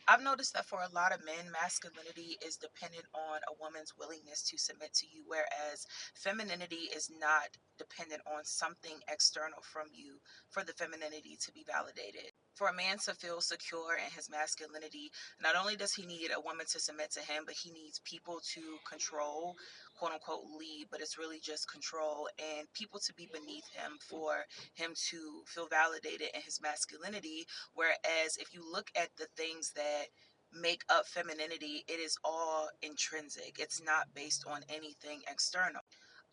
I've noticed that for a lot of men, masculinity is dependent on a woman's willingness to submit to you, whereas femininity is not dependent on something external from you for the femininity to be validated. For a man to feel secure in his masculinity, not only does he need a woman to submit to him, but he needs people to control, quote unquote, lead, but it's really just control, and people to be beneath him for him to feel validated in his masculinity. Whereas if you look at the things that make up femininity, it is all intrinsic. It's not based on anything external.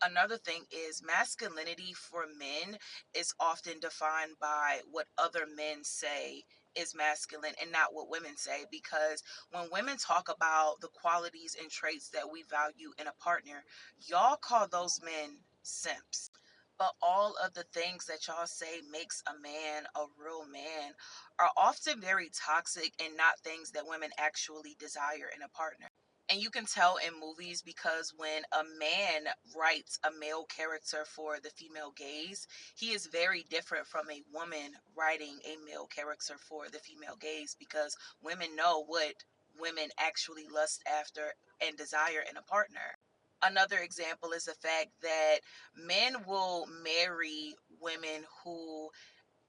Another thing is masculinity for men is often defined by what other men say is masculine and not what women say, because when women talk about the qualities and traits that we value in a partner, y'all call those men simps. But all of the things that y'all say makes a man a real man are often very toxic and not things that women actually desire in a partner. And you can tell in movies because when a man writes a male character for the female gaze, he is very different from a woman writing a male character for the female gaze, because women know what women actually lust after and desire in a partner. Another example is the fact that men will marry women who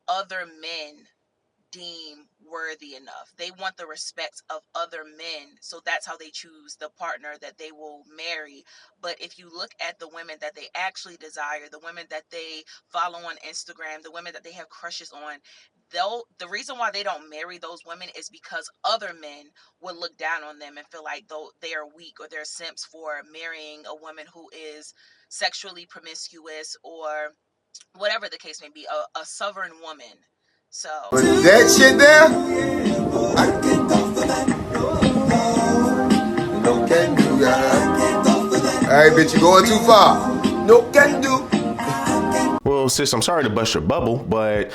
other men deem worthy enough. They want the respect of other men. So that's how they choose the partner that they will marry. But if you look at the women that they actually desire, the women that they follow on Instagram, the women that they have crushes on, they'll the reason why they don't marry those women is because other men will look down on them and feel like though they are weak or they're simps for marrying a woman who is sexually promiscuous or whatever the case may be, a sovereign woman. So that shit there, no can do, guys. All right, bitch, you going too far. No can do. Well, sis, I'm sorry to bust your bubble, but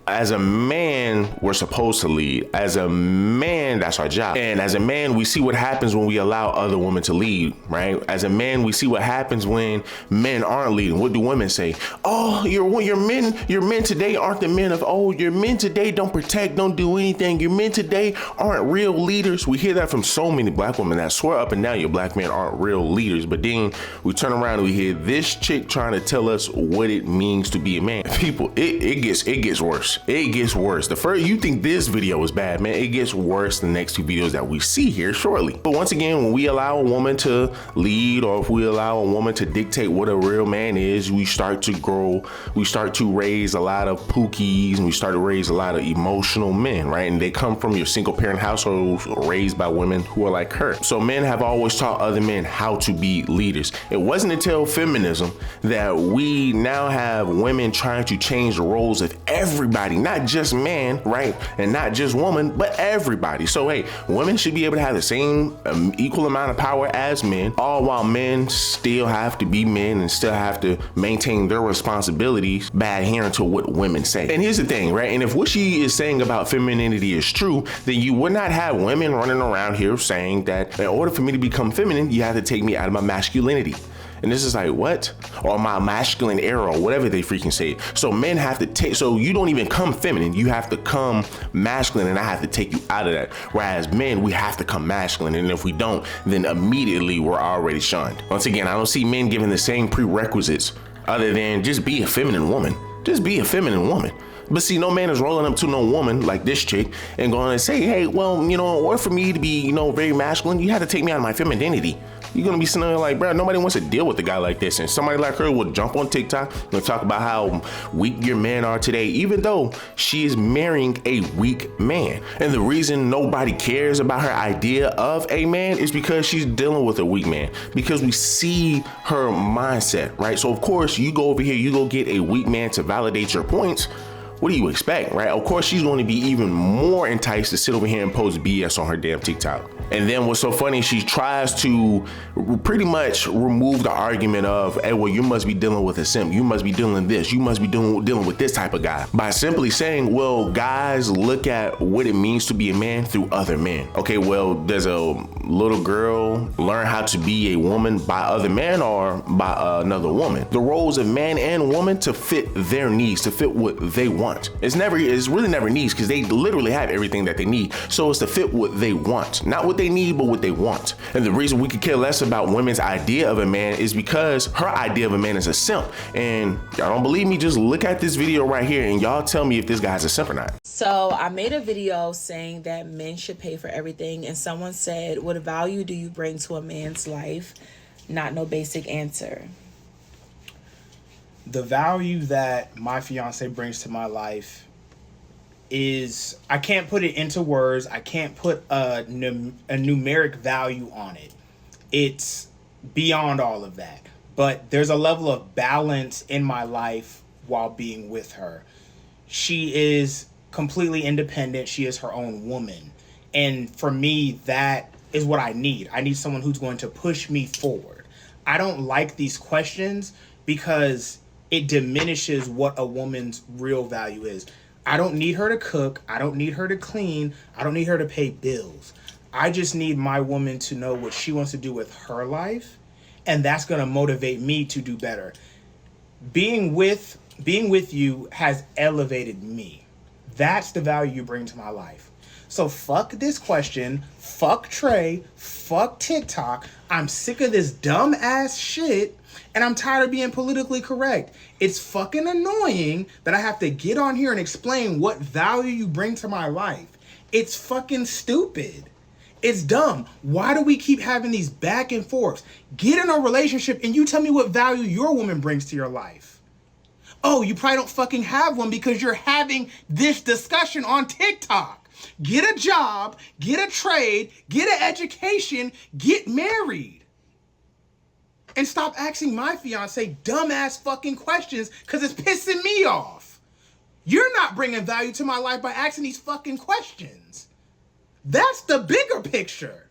as a man, we're supposed to lead. As a man, that's our job. And as a man, we see what happens when we allow other women to lead, right? As a man, we see what happens when men aren't leading. What do women say? Oh, your men today aren't the men of old. Your men today don't protect, don't do anything. Your men today aren't real leaders. We hear that from so many black women that swear up and down your black men aren't real leaders. But then we turn around and we hear this chick trying to tell us what it means to be a man. People, it gets worse. It gets worse. The first, you think this video is bad, man. It gets worse the next two videos that we see here shortly. But once again, when we allow a woman to lead, or if we allow a woman to dictate what a real man is, we start to grow, we start to raise a lot of pookies, and we start to raise a lot of emotional men, right? And they come from your single parent households raised by women who are like her. So men have always taught other men how to be leaders. It wasn't until feminism that we now have women trying to change the roles of everybody, not just man, right? And not just woman, but everybody. So, hey, women should be able to have the same equal amount of power as men, all while men still have to be men and still have to maintain their responsibilities by adhering to what women say. And here's the thing, right? And if what she is saying about femininity is true, then you would not have women running around here saying that in order for me to become feminine, you have to take me out of my masculinity. And this is like, what? Or my masculine era, or whatever they freaking say. So men have to take, so you don't even come feminine, you have to come masculine, and I have to take you out of that. Whereas men, we have to come masculine, and if we don't, then immediately we're already shunned. Once again, I don't see men given the same prerequisites other than just be a feminine woman. Just be a feminine woman. But see, no man is rolling up to no woman like this chick and going to say, hey, well, in order for me to be, very masculine, you have to take me out of my femininity. You're going to be sitting there like, bro, nobody wants to deal with a guy like this. And somebody like her will jump on TikTok and talk about how weak your men are today, even though she is marrying a weak man. And the reason nobody cares about her idea of a man is because she's dealing with a weak man, because we see her mindset, right? So of course you go over here, you go get a weak man to validate your points. What do you expect, right? Of course, she's going to be even more enticed to sit over here and post BS on her damn TikTok. And then what's so funny, she tries to pretty much remove the argument of, hey, well, you must be dealing with a simp. You must be dealing this. You must be dealing with this type of guy, by simply saying, well, guys look at what it means to be a man through other men. Okay, well, does a little girl learn how to be a woman by other men or by another woman? The roles of man and woman to fit their needs, to fit what they want. want. It's really never needs, because they literally have everything that they need. So it's to fit what they want, not what they need, but what they want. And the reason we could care less about women's idea of a man is because her idea of a man is a simp. And y'all don't believe me? Just look at this video right here and y'all tell me if this guy's a simp or not. So I made a video saying that men should pay for everything, and someone said, what value do you bring to a man's life? Not no basic answer. The value that my fiance brings to my life is, I can't put it into words. I can't put a numeric value on it. It's beyond all of that. But there's a level of balance in my life while being with her. She is completely independent. She is her own woman. And for me, that is what I need. I need someone who's going to push me forward. I don't like these questions because it diminishes what a woman's real value is. I don't need her to cook. I don't need her to clean. I don't need her to pay bills. I just need my woman to know what she wants to do with her life, and that's going to motivate me to do better. Being with you has elevated me. That's the value you bring to my life. So fuck this question, fuck Trey, fuck TikTok. I'm sick of this dumb ass shit, and I'm tired of being politically correct. It's fucking annoying that I have to get on here and explain what value you bring to my life. It's fucking stupid. It's dumb. Why do we keep having these back and forths? Get in a relationship and you tell me what value your woman brings to your life. Oh, you probably don't fucking have one because you're having this discussion on TikTok. Get a job, get a trade, get an education, get married. And stop asking my fiance dumbass fucking questions because it's pissing me off. You're not bringing value to my life by asking these fucking questions. That's the bigger picture.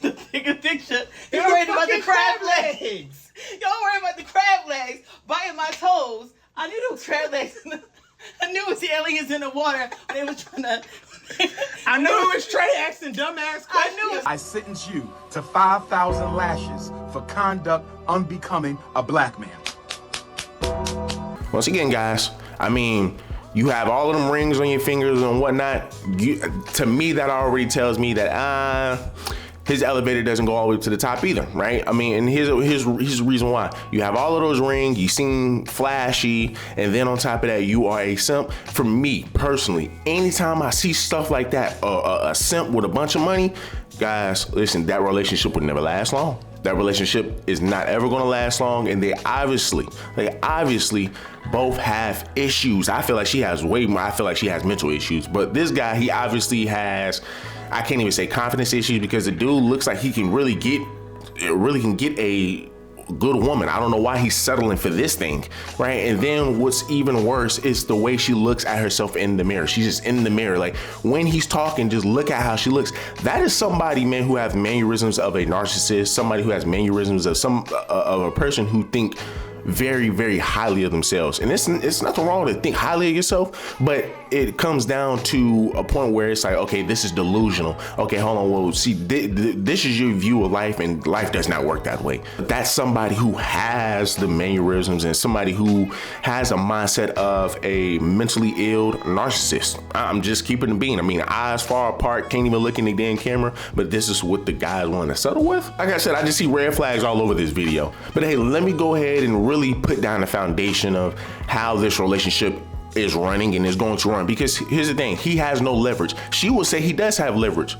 The bigger picture. You're worried about the crab legs. Y'all worried about the crab legs biting my toes. I knew those crab legs. I knew it was the aliens in the water. They were trying to. I knew it was Trey asking dumbass questions. I knew it. I sentence you to 5,000 lashes for conduct unbecoming a black man. Once again, guys, I mean, you have all of them rings on your fingers and whatnot. To me, that already tells me that his elevator doesn't go all the way to the top either, right? I mean, and here's the reason why. You have all of those rings, you seem flashy, and then on top of that, you are a simp. For me, personally, anytime I see stuff like that, a simp with a bunch of money, guys, listen, that relationship would never last long. That relationship is not ever gonna last long, and they obviously both have issues. I feel like she has way more. I feel like she has mental issues, but this guy, he obviously has, I can't even say confidence issues, because the dude looks like he can really get a good woman. I don't know why he's settling for this thing, right? And then what's even worse is the way she looks at herself in the mirror. She's just in the mirror. Like when he's talking, just look at how she looks. That is somebody, man, who has mannerisms of a narcissist, somebody who has mannerisms of of a person who think very, very highly of themselves. And it's nothing wrong to think highly of yourself, but it comes down to a point where it's like, okay, this is delusional. Okay, hold on. Well, see, this is your view of life, and life does not work that way. That's somebody who has the mannerisms and somebody who has a mindset of a mentally ill narcissist. I'm just keeping it being. I mean, eyes far apart, can't even look in the damn camera, but this is what the guys want to settle with. Like I said, I just see red flags all over this video. But hey, let me go ahead and really put down the foundation of how this relationship is running and is going to run. Because here's the thing, he has no leverage. She will say he does have leverage,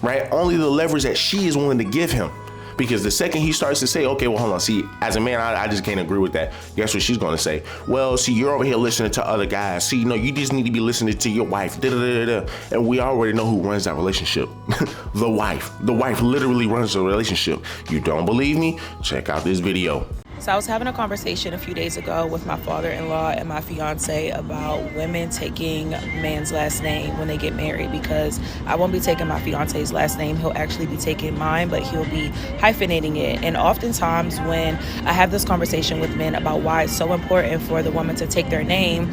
right? Only the leverage that she is willing to give him. Because the second he starts to say, okay, well, hold on, see, as a man, I just can't agree with that. Guess what she's going to say? Well, see, you're over here listening to other guys. See, no, you just need to be listening to your wife. And we already know who runs that relationship. The wife. The wife literally runs the relationship. You don't believe me? Check out this video. So I was having a conversation a few days ago with my father-in-law and my fiance about women taking man's last name when they get married, because I won't be taking my fiance's last name. He'll actually be taking mine, but he'll be hyphenating it. And oftentimes when I have this conversation with men about why it's so important for the woman to take their name,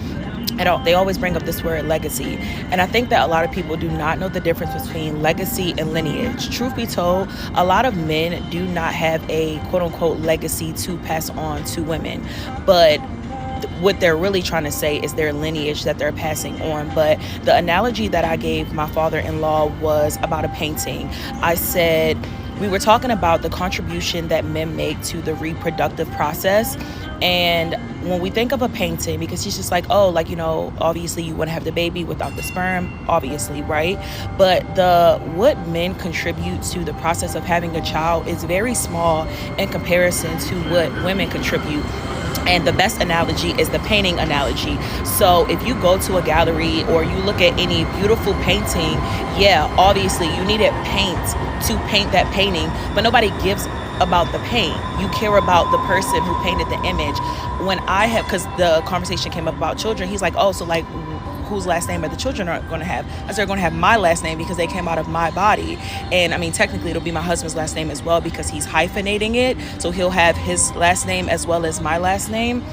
they always bring up this word legacy. And I think that a lot of people do not know the difference between legacy and lineage. Truth be told, a lot of men do not have a quote unquote legacy to pass on to women. But what they're really trying to say is their lineage that they're passing on. But the analogy that I gave my father-in-law was about a painting. I said, we were talking about the contribution that men make to the reproductive process. And when we think of a painting, because he's just like, oh, like, obviously you wouldn't have the baby without the sperm, obviously, right? But what men contribute to the process of having a child is very small in comparison to what women contribute. And the best analogy is the painting analogy. So if you go to a gallery or you look at any beautiful painting, yeah, obviously you needed paint to paint that painting, but nobody gives about the paint. You care about the person who painted the image. Because the conversation came up about children, he's like, oh, so like, whose last name are the children are going to have? I said, they're going to have my last name because they came out of my body. And I mean, technically it'll be my husband's last name as well because he's hyphenating it. So he'll have his last name as well as my last name.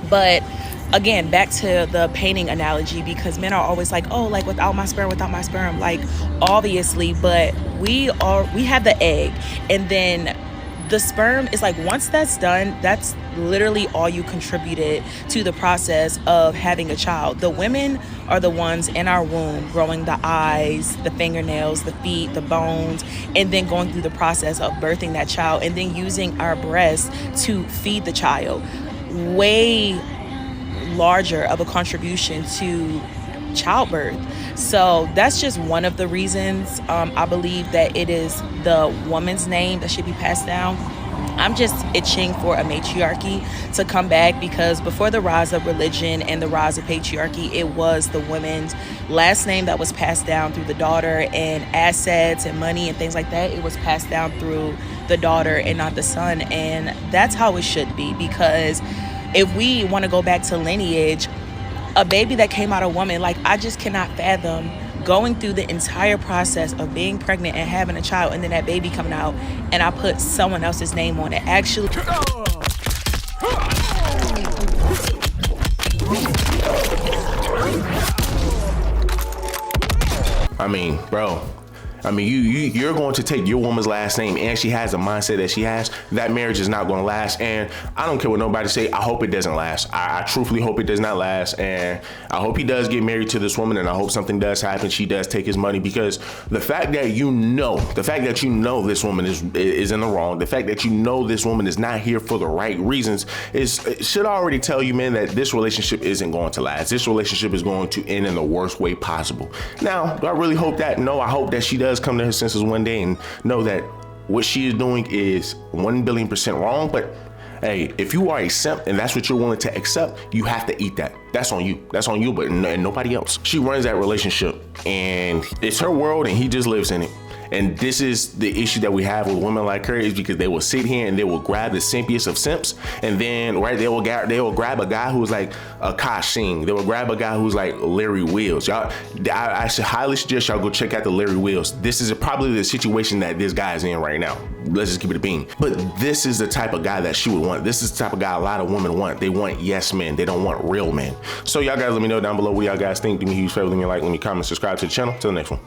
But again, back to the painting analogy, because men are always like, oh, like without my sperm, like obviously, but we have the egg, and then the sperm is like, once that's done, that's literally all you contributed to the process of having a child. The women are the ones in our womb growing the eyes, the fingernails, the feet, the bones, and then going through the process of birthing that child and then using our breasts to feed the child. Way larger of a contribution to childbirth. So that's just one of the reasons I believe that it is the woman's name that should be passed down. I'm just itching for a matriarchy to come back, because before the rise of religion and the rise of patriarchy, it was the woman's last name that was passed down through the daughter, and assets and money and things like that, it was passed down through the daughter and not the son. And that's how it should be, because if we want to go back to lineage, a baby that came out of a woman, like, I just cannot fathom going through the entire process of being pregnant and having a child, and then that baby coming out and I put someone else's name on it. Actually, I mean, bro, you're going to take your woman's last name, and she has the mindset that she has. That marriage is not going to last, and I don't care what nobody say. I hope it doesn't last. I truthfully hope it does not last, and I hope he does get married to this woman, and I hope something does happen. She does take his money, because the fact that you know this woman is in the wrong, the fact that you know this woman is not here for the right reasons, should already tell you, man, that this relationship isn't going to last. This relationship is going to end in the worst way possible. Now, do I really hope that? No, I hope that she does come to her senses one day and know that what she is doing is 1,000,000,000% wrong. But hey, if you are a simp and that's what you're willing to accept, you have to eat that. That's on you. That's on you, but and nobody else. She runs that relationship, and it's her world, and he just lives in it. And this is the issue that we have with women like her, is because they will sit here and they will grab the simpiest of simps, and then they will grab a guy who's like a Kashing. They will grab a guy who's like Larry Wills. Y'all, I should highly suggest y'all go check out the Larry Wills. This is probably the situation that this guy is in right now. Let's just keep it a bean. But this is the type of guy that she would want. This is the type of guy a lot of women want. They want yes men. They don't want real men. So y'all guys, let me know down below what y'all guys think. Do me a huge favor, leave me a like, leave me a comment, subscribe to the channel. Till the next one.